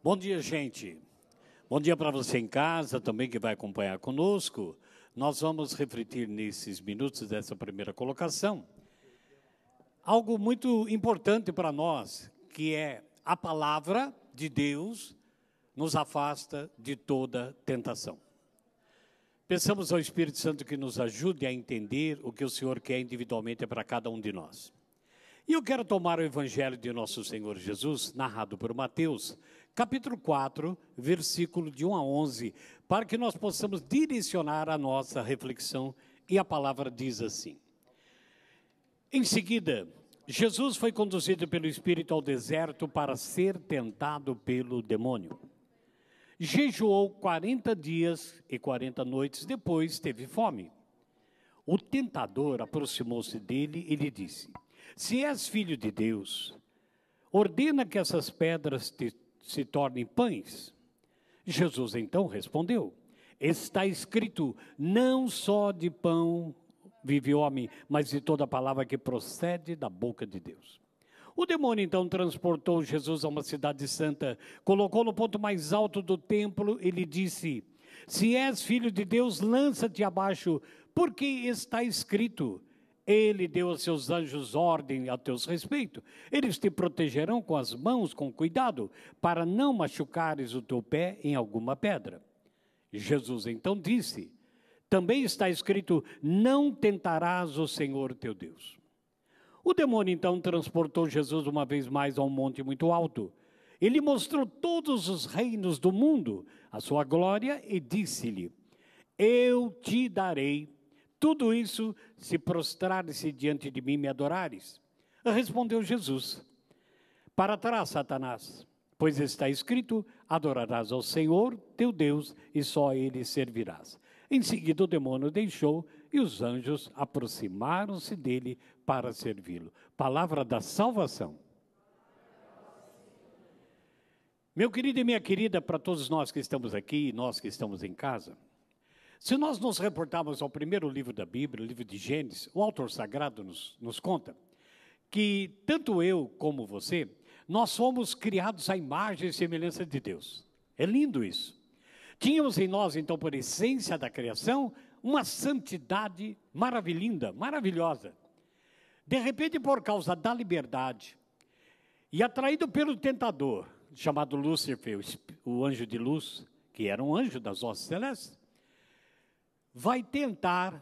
Bom dia, gente. Bom dia para você em casa, também que vai acompanhar conosco. Nós vamos refletir nesses minutos dessa primeira colocação. Algo muito importante para nós, que é a palavra de Deus nos afasta de toda tentação. Pensamos ao Espírito Santo que nos ajude a entender o que o Senhor quer individualmente para cada um de nós. E eu quero tomar o Evangelho de nosso Senhor Jesus, narrado por Mateus, capítulo 4, versículo de 1 a 11, para que nós possamos direcionar a nossa reflexão, e a palavra diz assim. Em seguida, Jesus foi conduzido pelo Espírito ao deserto para ser tentado pelo demônio. Jejuou 40 dias e 40 noites, depois teve fome. O tentador aproximou-se dele e lhe disse: se és filho de Deus, ordena que essas pedras se tornem pães. Jesus então respondeu: está escrito, não só de pão vive o homem, mas de toda palavra que procede da boca de Deus. O demônio então transportou Jesus a uma cidade santa, colocou no ponto mais alto do templo e lhe disse: se és filho de Deus, lança-te abaixo, porque está escrito, ele deu a seus anjos ordem a teu respeito. Eles te protegerão com as mãos, com cuidado, para não machucares o teu pé em alguma pedra. Jesus então disse, também está escrito, não tentarás o Senhor teu Deus. O demônio então transportou Jesus uma vez mais a um monte muito alto. Ele mostrou todos os reinos do mundo, a sua glória, e disse-lhe, eu te darei tudo isso se prostrares-se diante de mim e me adorares. Respondeu Jesus, para trás, Satanás, pois está escrito, adorarás ao Senhor, teu Deus, e só a ele servirás. Em seguida o demônio deixou e os anjos aproximaram-se dele para servi-lo. Palavra da salvação. Meu querido e minha querida, para todos nós que estamos aqui, nós que estamos em casa, se nós nos reportarmos ao primeiro livro da Bíblia, o livro de Gênesis, o autor sagrado nos conta que tanto eu como você, nós fomos criados à imagem e semelhança de Deus. É lindo isso. Tínhamos em nós, então, por essência da criação, uma santidade maravilhosa, maravilhosa. De repente, por causa da liberdade, e atraído pelo tentador, chamado Lúcifer, o anjo de luz, que era um anjo das hostes celestes, vai tentar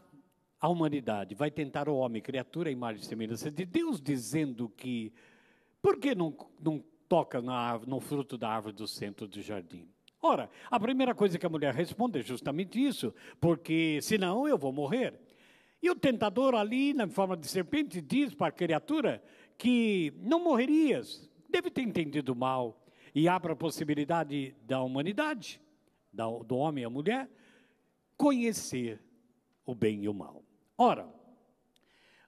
a humanidade, vai tentar o homem, criatura, a imagem e semelhança de Deus, dizendo que, por que não toca no fruto da árvore do centro do jardim? Ora, a primeira coisa que a mulher responde é justamente isso, porque senão eu vou morrer. E o tentador ali, na forma de serpente, diz para a criatura que não morrerias, deve ter entendido mal, e abre a possibilidade da humanidade, do homem e a mulher, conhecer o bem e o mal. Ora,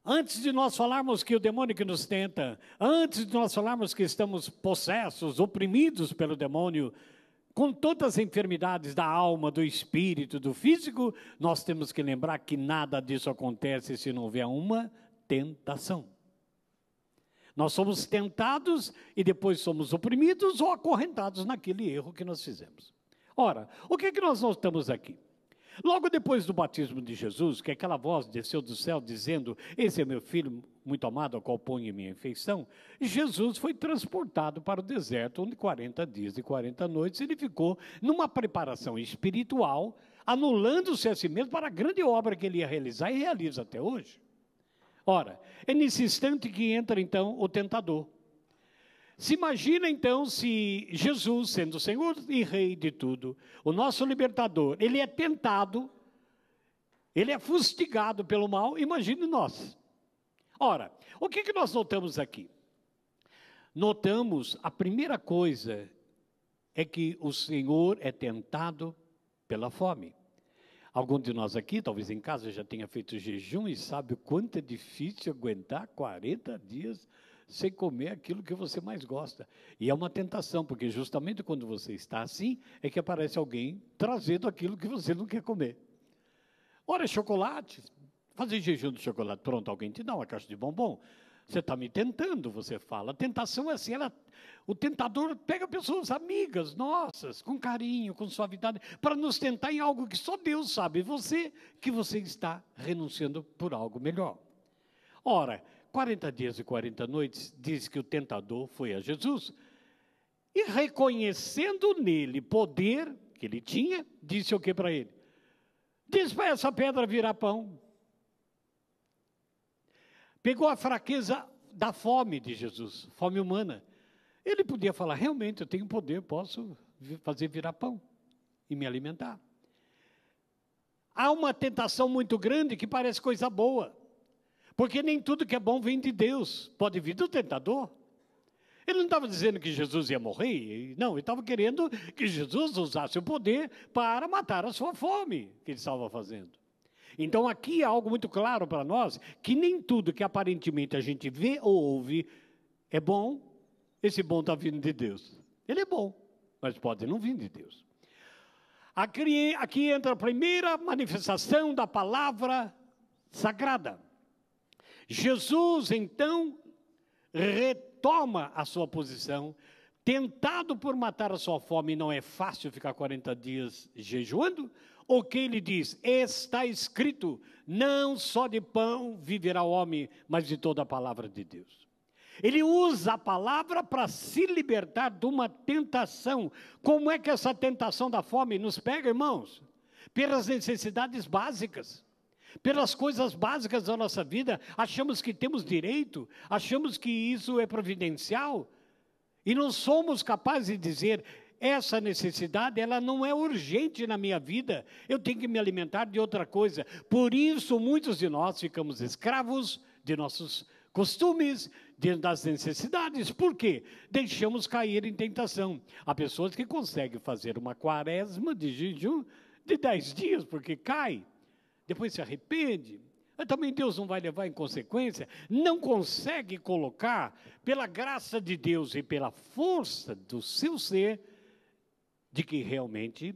antes de nós falarmos que o demônio que nos tenta, antes de nós falarmos que estamos possessos, oprimidos pelo demônio, com todas as enfermidades da alma, do espírito, do físico, nós temos que lembrar que nada disso acontece se não houver uma tentação. Nós somos tentados e depois somos oprimidos ou acorrentados naquele erro que nós fizemos. Ora, o que é que nós notamos aqui? Logo depois do batismo de Jesus, que aquela voz desceu do céu dizendo, esse é meu filho muito amado, ao qual ponho minha afeição, Jesus foi transportado para o deserto, onde 40 dias e 40 noites ele ficou numa preparação espiritual, anulando-se a si mesmo para a grande obra que ele ia realizar e realiza até hoje. Ora, é nesse instante que entra então o tentador. Se imagina então se Jesus, sendo Senhor e Rei de tudo, o nosso libertador, ele é tentado, ele é fustigado pelo mal, imagine nós. Ora, o que nós notamos aqui? Notamos, a primeira coisa é que o Senhor é tentado pela fome. Algum de nós aqui, talvez em casa, já tenha feito jejum e sabe o quanto é difícil aguentar 40 dias sem comer aquilo que você mais gosta. E é uma tentação, porque justamente quando você está assim, é que aparece alguém trazendo aquilo que você não quer comer. Ora, chocolate, fazer jejum de chocolate, pronto, alguém te dá uma caixa de bombom. Você está me tentando, você fala. A tentação é assim, o tentador pega pessoas amigas nossas, com carinho, com suavidade, para nos tentar em algo que só Deus sabe. Que você está renunciando por algo melhor. Ora, 40 dias e 40 noites, diz que o tentador foi a Jesus. E reconhecendo nele poder que ele tinha, disse o que para ele? Diz para essa pedra virar pão. Pegou a fraqueza da fome de Jesus, fome humana. Ele podia falar, realmente, eu tenho poder, posso fazer virar pão e me alimentar. Há uma tentação muito grande que parece coisa boa, porque nem tudo que é bom vem de Deus, pode vir do tentador. Ele não estava dizendo que Jesus ia morrer, não, ele estava querendo que Jesus usasse o poder para matar a sua fome que ele estava fazendo. Então aqui há algo muito claro para nós, que nem tudo que aparentemente a gente vê ou ouve é bom, esse bom está vindo de Deus. Ele é bom, mas pode não vir de Deus. Aqui entra a primeira manifestação da palavra sagrada. Jesus, então, retoma a sua posição, tentado por matar a sua fome, não é fácil ficar 40 dias jejuando. O que ele diz? Está escrito, não só de pão viverá o homem, mas de toda a palavra de Deus. Ele usa a palavra para se libertar de uma tentação. Como é que essa tentação da fome nos pega, irmãos? Pelas necessidades básicas. Pelas coisas básicas da nossa vida, achamos que temos direito, achamos que isso é providencial, e não somos capazes de dizer, essa necessidade, ela não é urgente na minha vida, eu tenho que me alimentar de outra coisa. Por isso, muitos de nós ficamos escravos de nossos costumes, das necessidades. Por quê? Deixamos cair em tentação. Há pessoas que conseguem fazer uma quaresma de jejum de 10 dias, porque cai, depois se arrepende. Mas também Deus não vai levar em consequência, não consegue colocar, pela graça de Deus e pela força do seu ser, de que realmente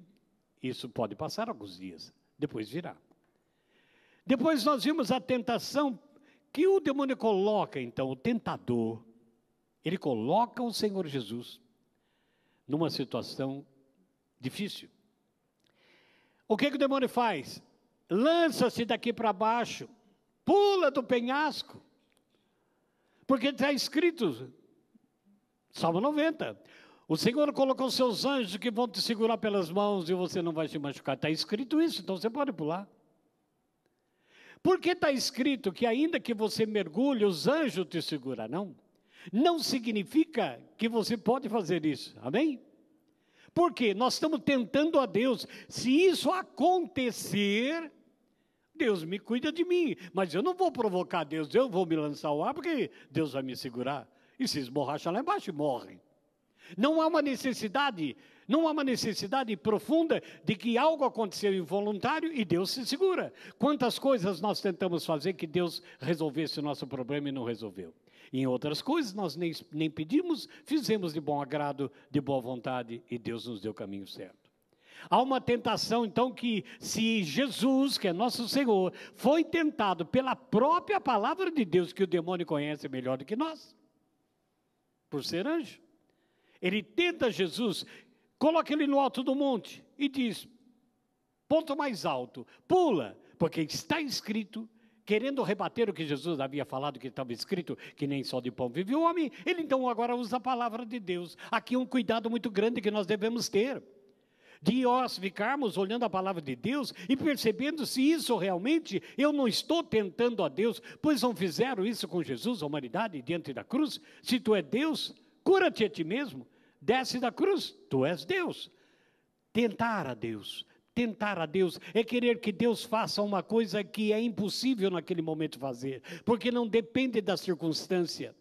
isso pode passar alguns dias, depois virá. Depois nós vimos a tentação que o demônio coloca, então, o tentador, ele coloca o Senhor Jesus numa situação difícil. O que o demônio faz? Lança-se daqui para baixo, pula do penhasco, porque está escrito, Salmo 90, o Senhor colocou seus anjos que vão te segurar pelas mãos e você não vai se machucar. Está escrito isso, então você pode pular. Porque está escrito que ainda que você mergulhe, os anjos te segurarão. Não significa que você pode fazer isso, amém? Porque nós estamos tentando a Deus. Se isso acontecer, Deus me cuida de mim. Mas eu não vou provocar Deus, eu vou me lançar ao ar porque Deus vai me segurar. E se esborracha lá embaixo, morre. Não há uma necessidade profunda de que algo aconteceu involuntário e Deus se segura. Quantas coisas nós tentamos fazer que Deus resolvesse o nosso problema e não resolveu. Em outras coisas nós nem pedimos, fizemos de bom agrado, de boa vontade e Deus nos deu o caminho certo. Há uma tentação então que se Jesus, que é nosso Senhor, foi tentado pela própria palavra de Deus, que o demônio conhece melhor do que nós, por ser anjo. Ele tenta Jesus, coloca ele no alto do monte e diz, ponto mais alto, pula, porque está escrito, querendo rebater o que Jesus havia falado, que estava escrito, que nem só de pão vive o homem, ele então agora usa a palavra de Deus. Aqui um cuidado muito grande que nós devemos ter, de nós ficarmos olhando a palavra de Deus e percebendo se isso realmente, eu não estou tentando a Deus, pois não fizeram isso com Jesus, a humanidade, diante da cruz. Se tu é Deus, cura-te a ti mesmo, desce da cruz, tu és Deus. Tentar a Deus é querer que Deus faça uma coisa que é impossível naquele momento fazer, porque não depende da circunstância.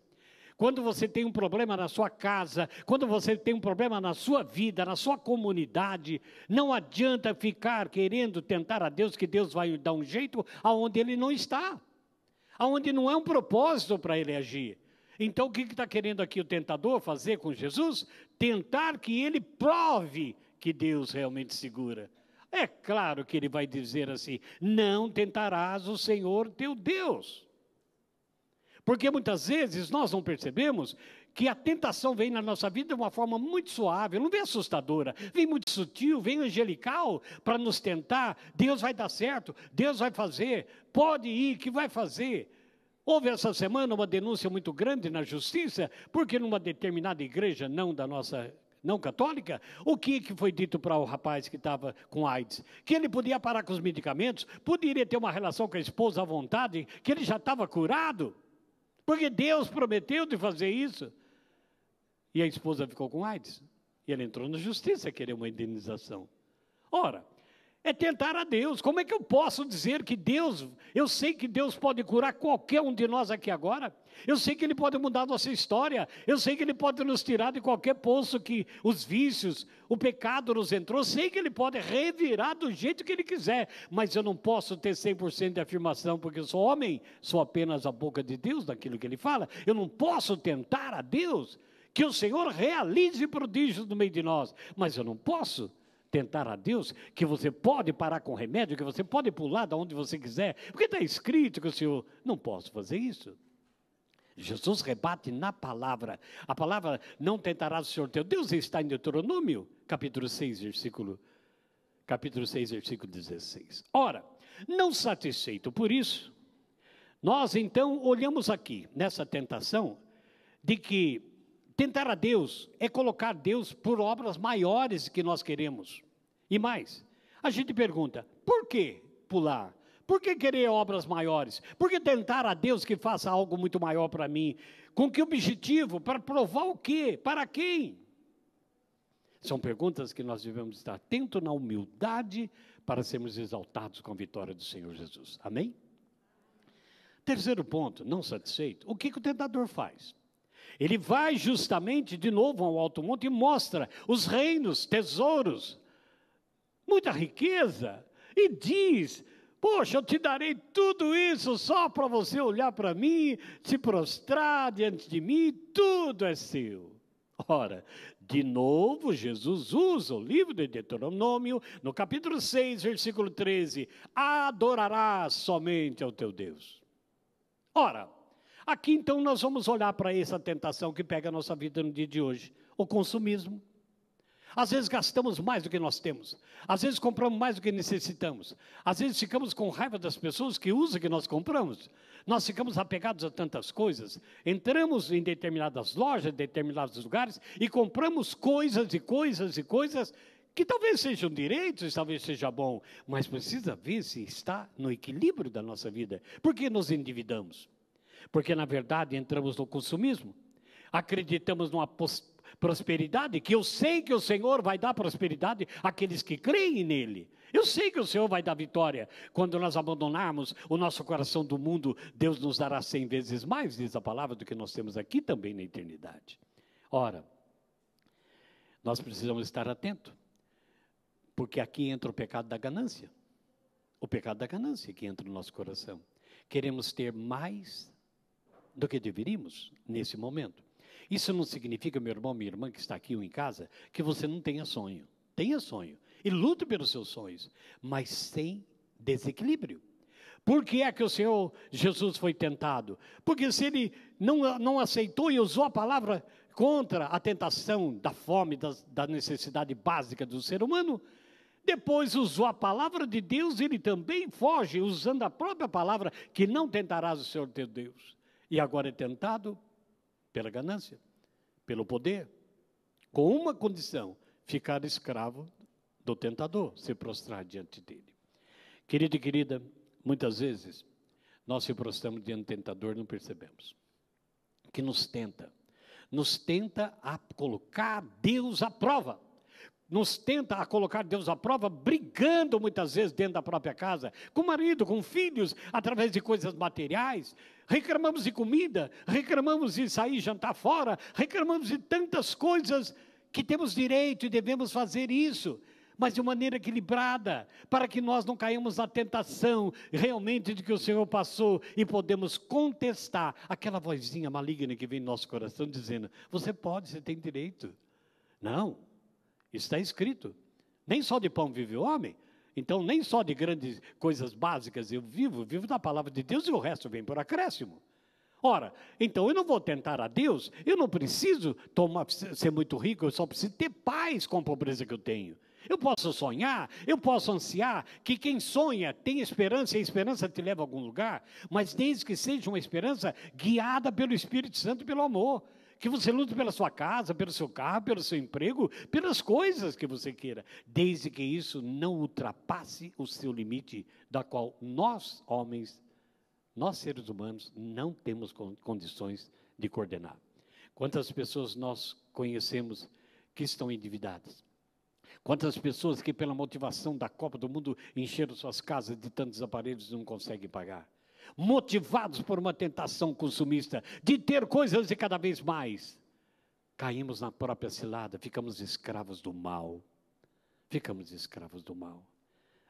Quando você tem um problema na sua casa, quando você tem um problema na sua vida, na sua comunidade, não adianta ficar querendo tentar a Deus, que Deus vai dar um jeito aonde Ele não está, aonde não é um propósito para Ele agir. Então, o que está querendo aqui o tentador fazer com Jesus? Tentar que ele prove que Deus realmente segura. É claro que ele vai dizer assim, não tentarás o Senhor teu Deus. Porque muitas vezes nós não percebemos que a tentação vem na nossa vida de uma forma muito suave, não vem assustadora, vem muito sutil, vem angelical para nos tentar. Deus vai dar certo, Deus vai fazer, pode ir, que vai fazer. Houve essa semana uma denúncia muito grande na justiça, porque numa determinada igreja não católica, o que foi dito para o rapaz que estava com AIDS? Que ele podia parar com os medicamentos, poderia ter uma relação com a esposa à vontade, que ele já estava curado, porque Deus prometeu de fazer isso. E a esposa ficou com AIDS. E ele entrou na justiça a querer uma indenização. Ora, é tentar a Deus. Como é que eu posso dizer que Deus, eu sei que Deus pode curar qualquer um de nós aqui agora, eu sei que Ele pode mudar a nossa história, eu sei que Ele pode nos tirar de qualquer poço que os vícios, o pecado nos entrou, eu sei que Ele pode revirar do jeito que Ele quiser, mas eu não posso ter 100% de afirmação, porque eu sou homem, sou apenas a boca de Deus naquilo que Ele fala, eu não posso tentar a Deus, que o Senhor realize prodígios no meio de nós, mas eu não posso tentar a Deus, que você pode parar com remédio, que você pode pular de onde você quiser, porque está escrito que o Senhor, não posso fazer isso. Jesus rebate na palavra, a palavra não tentará o Senhor teu Deus, está em Deuteronômio, capítulo 6, versículo 16. Ora, não satisfeito por isso, nós então olhamos aqui, nessa tentação, de que tentar a Deus é colocar Deus por obras maiores que nós queremos. E mais, a gente pergunta, por que pular? Por que querer obras maiores? Por que tentar a Deus que faça algo muito maior para mim? Com que objetivo? Para provar o quê? Para quem? São perguntas que nós devemos estar atentos na humildade para sermos exaltados com a vitória do Senhor Jesus. Amém? Terceiro ponto, não satisfeito, o que o tentador faz? Ele vai justamente de novo ao alto monte e mostra os reinos, tesouros, muita riqueza, e diz, poxa, eu te darei tudo isso só para você olhar para mim, se prostrar diante de mim, tudo é seu. Ora, de novo, Jesus usa o livro de Deuteronômio, no capítulo 6, versículo 13, adorarás somente ao teu Deus. Ora, aqui então nós vamos olhar para essa tentação que pega a nossa vida no dia de hoje, o consumismo. Às vezes gastamos mais do que nós temos, às vezes compramos mais do que necessitamos, às vezes ficamos com raiva das pessoas que usam o que nós compramos, nós ficamos apegados a tantas coisas, entramos em determinadas lojas, em determinados lugares e compramos coisas e coisas e coisas que talvez sejam direitos, talvez seja bom, mas precisa ver se está no equilíbrio da nossa vida. Por que nos endividamos? Porque, na verdade, entramos no consumismo. Acreditamos numa prosperidade, que eu sei que o Senhor vai dar prosperidade àqueles que creem nele. Eu sei que o Senhor vai dar vitória. Quando nós abandonarmos o nosso coração do mundo, Deus nos dará 100 vezes mais, diz a palavra, do que nós temos aqui também na eternidade. Ora, nós precisamos estar atentos, porque aqui entra o pecado da ganância. O pecado da ganância que entra no nosso coração. Queremos ter mais do que deveríamos nesse momento. Isso não significa, meu irmão, minha irmã que está aqui ou em casa, que você não tenha sonho. Tenha sonho e lute pelos seus sonhos, mas sem desequilíbrio. Por que é que o Senhor Jesus foi tentado? Porque se ele não aceitou e usou a palavra contra a tentação da fome, da necessidade básica do ser humano, depois usou a palavra de Deus, ele também foge, usando a própria palavra, que não tentarás o Senhor teu Deus. E agora é tentado pela ganância, pelo poder, com uma condição, ficar escravo do tentador, se prostrar diante dele. Querido e querida, muitas vezes, nós se prostramos diante do tentador e não percebemos. Que nos tenta a colocar Deus à prova. Nos tenta a colocar Deus à prova, brigando muitas vezes dentro da própria casa, com o marido, com filhos, através de coisas materiais. Reclamamos de comida, reclamamos de sair jantar fora, reclamamos de tantas coisas que temos direito e devemos fazer isso, mas de maneira equilibrada, para que nós não caímos na tentação realmente de que o Senhor passou e podemos contestar aquela vozinha maligna que vem no nosso coração dizendo, você pode, você tem direito. Não. Está escrito, nem só de pão vive o homem, então nem só de grandes coisas básicas eu vivo da palavra de Deus e o resto vem por acréscimo. Ora, então eu não vou tentar a Deus, eu não preciso ser muito rico, eu só preciso ter paz com a pobreza que eu tenho. Eu posso sonhar, eu posso ansiar, que quem sonha tem esperança, e a esperança te leva a algum lugar, mas desde que seja uma esperança guiada pelo Espírito Santo e pelo amor. Que você lute pela sua casa, pelo seu carro, pelo seu emprego, pelas coisas que você queira, desde que isso não ultrapasse o seu limite, da qual nós, homens, nós seres humanos, não temos condições de coordenar. Quantas pessoas nós conhecemos que estão endividadas? Quantas pessoas que pela motivação da Copa do Mundo encheram suas casas de tantos aparelhos e não conseguem pagar? Motivados por uma tentação consumista de ter coisas de cada vez mais, caímos na própria cilada, ficamos escravos do mal. Ficamos escravos do mal.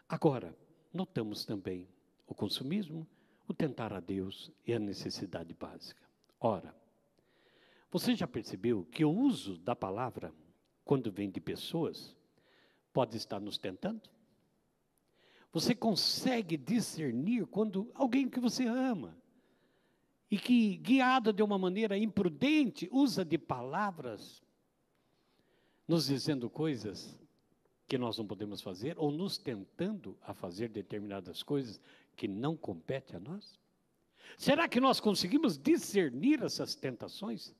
Agora, notamos também o consumismo, o tentar a Deus e a necessidade básica. Ora, você já percebeu que o uso da palavra, quando vem de pessoas, pode estar nos tentando? Você consegue discernir quando alguém que você ama e que, guiado de uma maneira imprudente, usa de palavras, nos dizendo coisas que nós não podemos fazer, ou nos tentando a fazer determinadas coisas que não competem a nós? Será que nós conseguimos discernir essas tentações?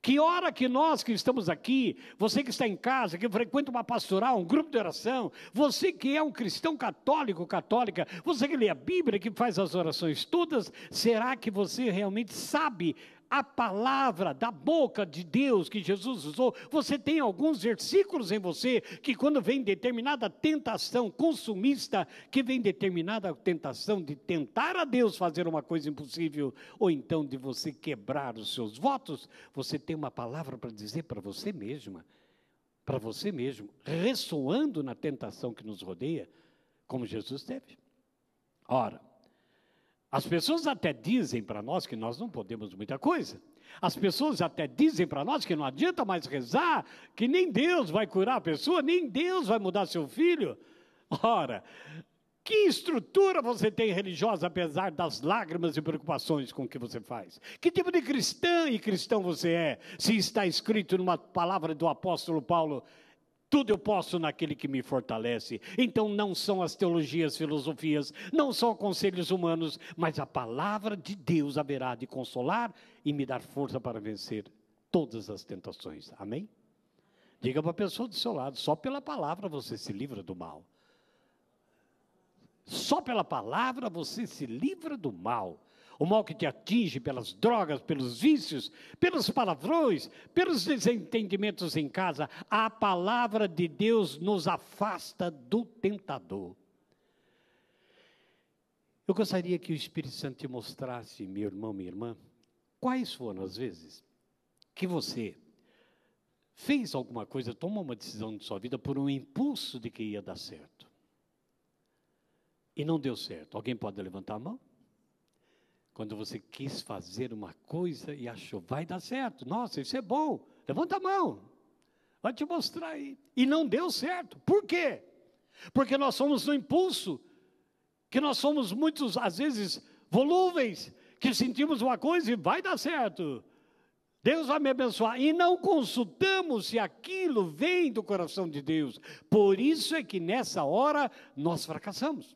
Que hora que nós que estamos aqui, você que está em casa, que frequenta uma pastoral, um grupo de oração, você que é um cristão católico, católica, você que lê a Bíblia, que faz as orações todas, será que você realmente sabe a palavra da boca de Deus que Jesus usou? Você tem alguns versículos em você que quando vem determinada tentação consumista, que vem determinada tentação de tentar a Deus fazer uma coisa impossível, ou então de você quebrar os seus votos, você tem uma palavra para dizer para você mesma, para você mesmo, ressoando na tentação que nos rodeia, como Jesus teve. Ora, as pessoas até dizem para nós que nós não podemos muita coisa. As pessoas até dizem para nós que não adianta mais rezar, que nem Deus vai curar a pessoa, nem Deus vai mudar seu filho. Ora, que estrutura você tem religiosa, apesar das lágrimas e preocupações com o que você faz? Que tipo de cristã e cristão você é, se está escrito numa palavra do apóstolo Paulo: tudo eu posso naquele que me fortalece. Então não são as teologias, filosofias, não são conselhos humanos, mas a palavra de Deus haverá de consolar e me dar força para vencer todas as tentações. Amém? Diga para a pessoa do seu lado: só pela palavra você se livra do mal. Só pela palavra você se livra do mal. O mal que te atinge pelas drogas, pelos vícios, pelos palavrões, pelos desentendimentos em casa. A palavra de Deus nos afasta do tentador. Eu gostaria que o Espírito Santo te mostrasse, meu irmão, minha irmã, quais foram as vezes que você fez alguma coisa, tomou uma decisão de sua vida por um impulso de que ia dar certo. E não deu certo. Alguém pode levantar a mão? Quando você quis fazer uma coisa e achou, vai dar certo. Nossa, isso é bom. Levanta a mão. Vai te mostrar aí. E não deu certo. Por quê? Porque nós somos no impulso. Que nós somos muitos, às vezes, volúveis. Que sentimos uma coisa e vai dar certo. Deus vai me abençoar. E não consultamos se aquilo vem do coração de Deus. Por isso é que nessa hora nós fracassamos.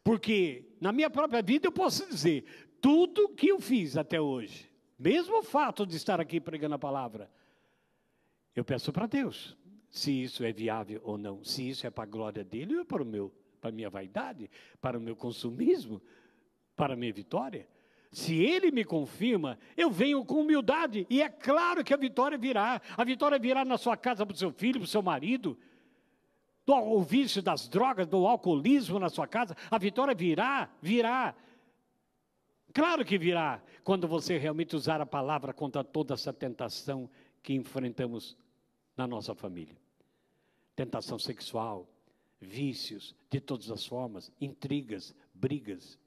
Porque na minha própria vida eu posso dizer, tudo que eu fiz até hoje, mesmo o fato de estar aqui pregando a palavra, eu peço para Deus, se isso é viável ou não, se isso é para a glória dele ou para a minha vaidade, para o meu consumismo, para a minha vitória. Se ele me confirma, eu venho com humildade, e é claro que a vitória virá na sua casa para o seu filho, para o seu marido, do vício das drogas, do alcoolismo na sua casa, a vitória virá. Claro que virá, quando você realmente usar a palavra contra toda essa tentação que enfrentamos na nossa família. Tentação sexual, vícios de todas as formas, intrigas, brigas.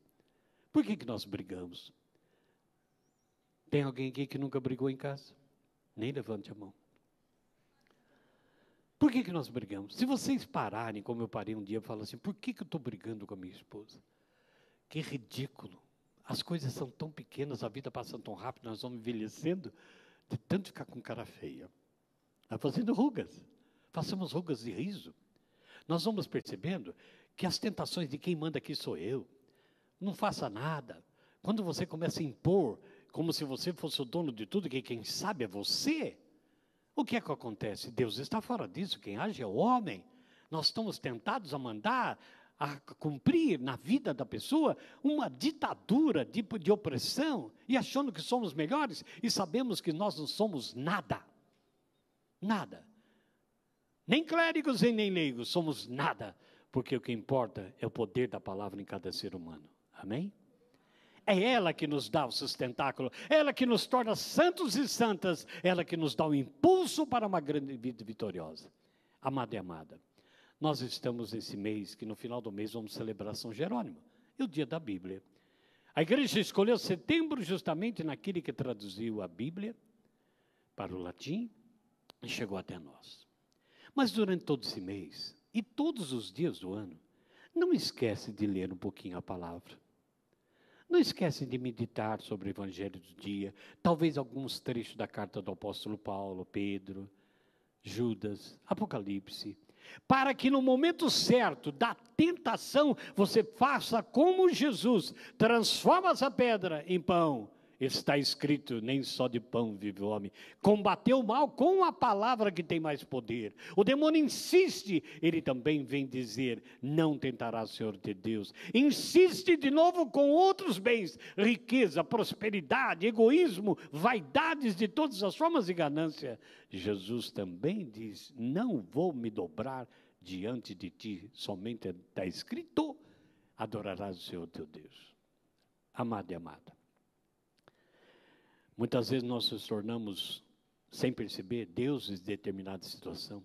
Por que nós brigamos? Tem alguém aqui que nunca brigou em casa? Nem levante a mão. Por que nós brigamos? Se vocês pararem, como eu parei um dia, eu falo assim, por que eu estou brigando com a minha esposa? Que ridículo. as coisas são tão pequenas, a vida passa tão rápido, nós vamos envelhecendo, de tanto ficar com cara feia. Vai fazendo rugas, façamos rugas de riso. Nós vamos percebendo que as tentações de quem manda aqui sou eu. Não faça nada. Quando você começa a impor, como se você fosse o dono de tudo, que quem sabe é você, o que é que acontece? Deus está fora disso, quem age é o homem. Nós estamos tentados a mandar, a cumprir na vida da pessoa uma ditadura de opressão, e achando que somos melhores, e sabemos que nós não somos nada. Nada. Nem clérigos e nem leigos, somos nada. Porque o que importa é o poder da palavra em cada ser humano. Amém? É ela que nos dá o sustentáculo, ela que nos torna santos e santas, ela que nos dá o impulso para uma grande vida vitoriosa. Amada e amada, nós estamos nesse mês, que no final do mês vamos celebrar São Jerônimo, é o dia da Bíblia. A igreja escolheu setembro justamente naquele que traduziu a Bíblia para o latim e chegou até nós. Mas durante todo esse mês, e todos os dias do ano, não esquece de ler um pouquinho a palavra. Não esquece de meditar sobre o Evangelho do dia, talvez alguns trechos da carta do apóstolo Paulo, Pedro, Judas, Apocalipse, para que no momento certo da tentação, você faça como Jesus, transforma essa pedra em pão. Está escrito, nem só de pão vive o homem. Combateu o mal com a palavra que tem mais poder. O demônio insiste, ele também vem dizer, não tentará o Senhor de Deus. Insiste de novo com outros bens, riqueza, prosperidade, egoísmo, vaidades de todas as formas de ganância. Jesus também diz, não vou me dobrar diante de ti, somente está escrito, adorarás o Senhor teu Deus. Amado e amada. Muitas vezes nós nos tornamos, sem perceber, deuses de determinada situação.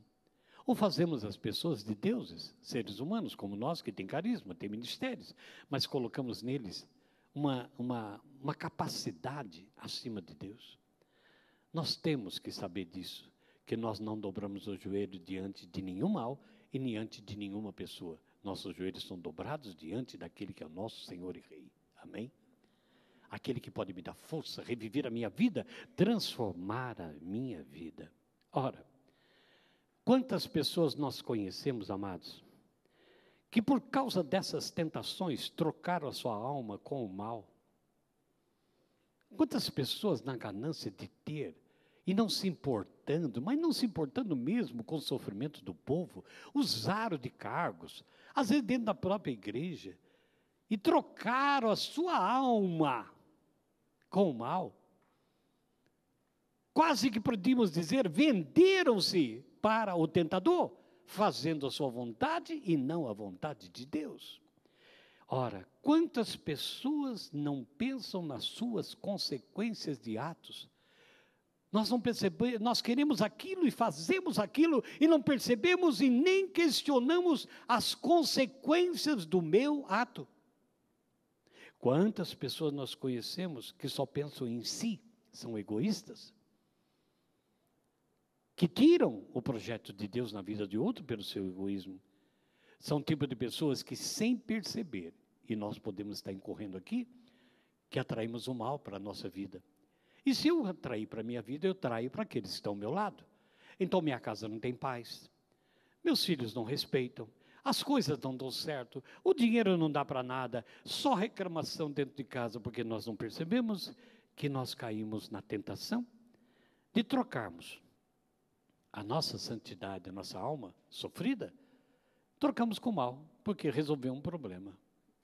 Ou fazemos as pessoas de deuses, seres humanos como nós, que têm carisma, têm ministérios, mas colocamos neles uma capacidade acima de Deus. Nós temos que saber disso, que nós não dobramos o joelho diante de nenhum mal e diante de nenhuma pessoa. Nossos joelhos são dobrados diante daquele que é o nosso Senhor e Rei. Amém? Aquele que pode me dar força, reviver a minha vida, transformar a minha vida. Ora, quantas pessoas nós conhecemos, amados, que por causa dessas tentações trocaram a sua alma com o mal? Quantas pessoas na ganância de ter e não se importando, mas não se importando mesmo com o sofrimento do povo, usaram de cargos, às vezes dentro da própria igreja, e trocaram a sua alma com o mal. Quase que podíamos dizer, venderam-se para o tentador, fazendo a sua vontade e não a vontade de Deus. Ora, quantas pessoas não pensam nas suas consequências de atos? Nós não percebemos, nós queremos aquilo e fazemos aquilo e não percebemos e nem questionamos as consequências do meu ato. Quantas pessoas nós conhecemos que só pensam em si, são egoístas, que tiram o projeto de Deus na vida de outro pelo seu egoísmo. São um tipo de pessoas que, sem perceber, e nós podemos estar incorrendo aqui, que atraímos o mal para a nossa vida. E se eu atrair para a minha vida, eu traio para aqueles que estão ao meu lado. Então minha casa não tem paz, meus filhos não respeitam, as coisas não dão certo, o dinheiro não dá para nada, só reclamação dentro de casa, porque nós não percebemos que nós caímos na tentação de trocarmos a nossa santidade, a nossa alma sofrida, trocamos com o mal, porque resolveu um problema,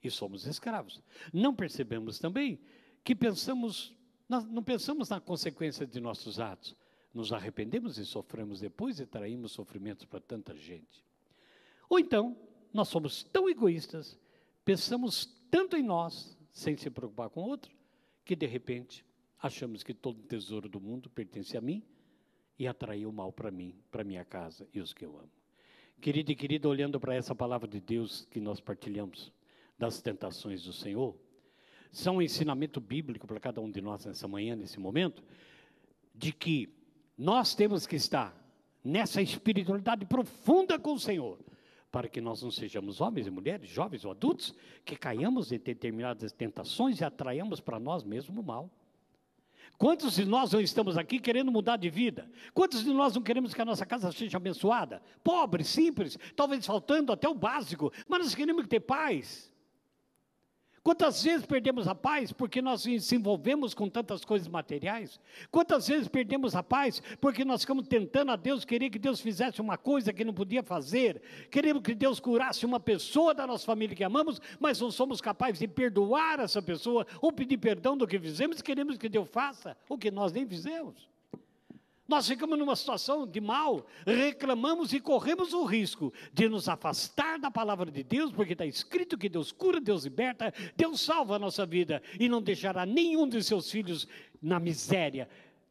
e somos escravos. Não percebemos também que não pensamos na consequência de nossos atos, nos arrependemos e sofremos depois e traímos sofrimentos para tanta gente. Ou então, nós somos tão egoístas, pensamos tanto em nós, sem se preocupar com o outro, que de repente achamos que todo o tesouro do mundo pertence a mim e atraiu o mal para mim, para minha casa e os que eu amo. Querido e querida, olhando para essa palavra de Deus que nós partilhamos, das tentações do Senhor, são um ensinamento bíblico para cada um de nós nessa manhã, nesse momento, de que nós temos que estar nessa espiritualidade profunda com o Senhor, para que nós não sejamos homens e mulheres, jovens ou adultos, que caiamos em determinadas tentações e atraiamos para nós mesmo o mal. Quantos de nós não estamos aqui querendo mudar de vida? Quantos de nós não queremos que a nossa casa seja abençoada? Pobre, simples, talvez faltando até o básico, mas nós queremos ter paz. Quantas vezes perdemos a paz porque nós nos envolvemos com tantas coisas materiais? Quantas vezes perdemos a paz porque nós ficamos tentando a Deus, querer que Deus fizesse uma coisa que não podia fazer? Queremos que Deus curasse uma pessoa da nossa família que amamos, mas não somos capazes de perdoar essa pessoa ou pedir perdão do que fizemos, queremos que Deus faça o que nós nem fizemos. Nós ficamos numa situação de mal, reclamamos e corremos o risco de nos afastar da palavra de Deus, porque está escrito que Deus cura, Deus liberta, Deus salva a nossa vida e não deixará nenhum de seus filhos na miséria,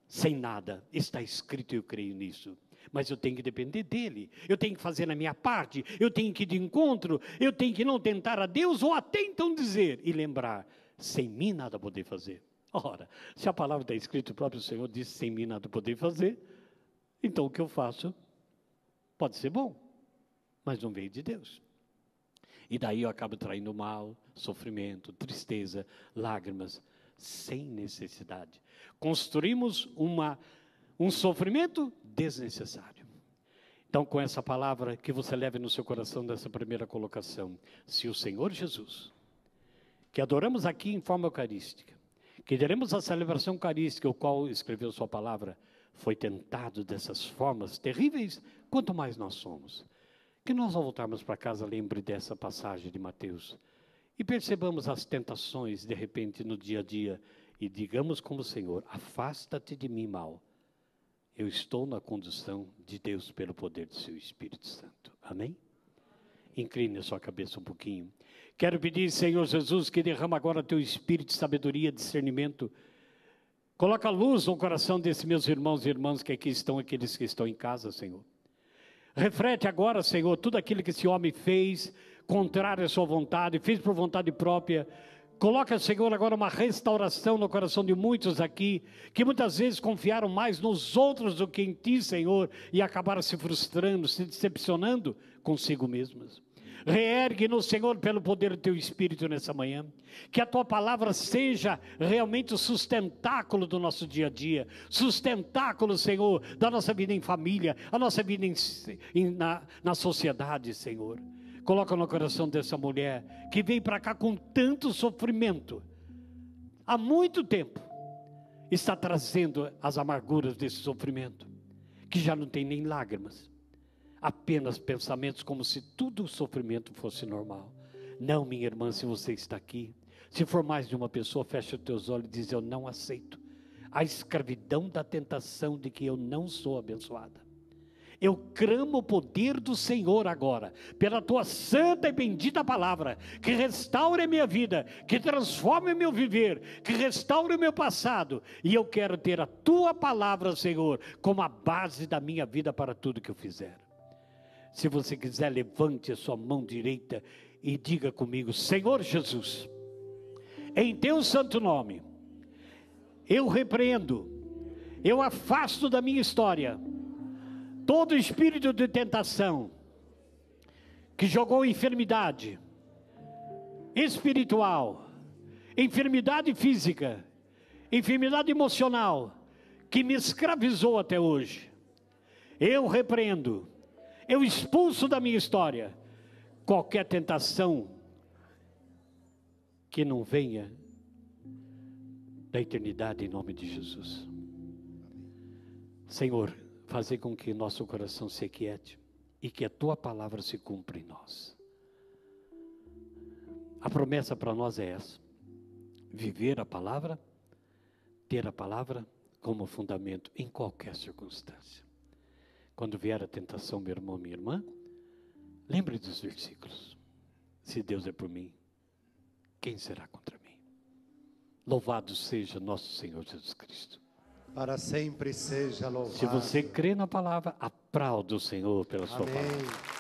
sem nada. Está escrito e eu creio nisso. Mas eu tenho que depender dele, eu tenho que fazer a minha parte, eu tenho que ir de encontro, eu tenho que não tentar a Deus ou até então dizer e lembrar, sem mim nada poder fazer. Ora, se a palavra está escrita, o próprio Senhor disse, sem mim nada poder fazer, então o que eu faço pode ser bom, mas não veio de Deus. E daí eu acabo traindo mal, sofrimento, tristeza, lágrimas, sem necessidade. Construímos um sofrimento desnecessário. Então, com essa palavra que você leve no seu coração dessa primeira colocação, se o Senhor Jesus, que adoramos aqui em forma eucarística, que teremos a celebração eucarística, o qual escreveu sua palavra, foi tentado dessas formas terríveis, quanto mais nós somos. Que nós, ao voltarmos para casa, lembre dessa passagem de Mateus, e percebamos as tentações, de repente, no dia a dia, e digamos como Senhor, afasta-te de mim, mal. Eu estou na condução de Deus pelo poder do seu Espírito Santo. Amém? Incline a sua cabeça um pouquinho. Quero pedir, Senhor Jesus, que derrama agora teu espírito de sabedoria, discernimento. Coloca luz no coração desses meus irmãos e irmãs que aqui estão, aqueles que estão em casa, Senhor. Reflete agora, Senhor, tudo aquilo que esse homem fez, contrário à sua vontade, fez por vontade própria. Coloca, Senhor, agora uma restauração no coração de muitos aqui, que muitas vezes confiaram mais nos outros do que em Ti, Senhor, e acabaram se frustrando, se decepcionando consigo mesmos. Reergue-nos, Senhor, pelo poder do Teu Espírito nessa manhã, que a Tua palavra seja realmente o sustentáculo do nosso dia a dia, sustentáculo, Senhor, da nossa vida em família, a nossa vida na sociedade, Senhor. Coloca no coração dessa mulher, que veio para cá com tanto sofrimento, há muito tempo, está trazendo as amarguras desse sofrimento, que já não tem nem lágrimas, apenas pensamentos como se tudo o sofrimento fosse normal. Não, minha irmã, se você está aqui, se for mais de uma pessoa, fecha os teus olhos e diz, eu não aceito a escravidão da tentação de que eu não sou abençoada. Eu clamo o poder do Senhor agora, pela Tua santa e bendita palavra, que restaure a minha vida, que transforme o meu viver, que restaure o meu passado, e eu quero ter a Tua palavra, Senhor, como a base da minha vida para tudo que eu fizer. Se você quiser, levante a sua mão direita e diga comigo, Senhor Jesus, em Teu santo nome, eu repreendo, eu afasto da minha história, todo espírito de tentação, que jogou enfermidade espiritual, enfermidade física, enfermidade emocional, que me escravizou até hoje, eu repreendo, eu expulso da minha história, qualquer tentação que não venha da eternidade em nome de Jesus. Senhor, fazer com que nosso coração se aquiete e que a Tua palavra se cumpra em nós. A promessa para nós é essa: viver a palavra, ter a palavra como fundamento em qualquer circunstância. Quando vier a tentação, meu irmão, minha irmã, lembre dos versículos. Se Deus é por mim, quem será contra mim? Louvado seja nosso Senhor Jesus Cristo. Para sempre seja louvado. Se você crê na palavra, aplaude o Senhor pela sua Amém. palavra.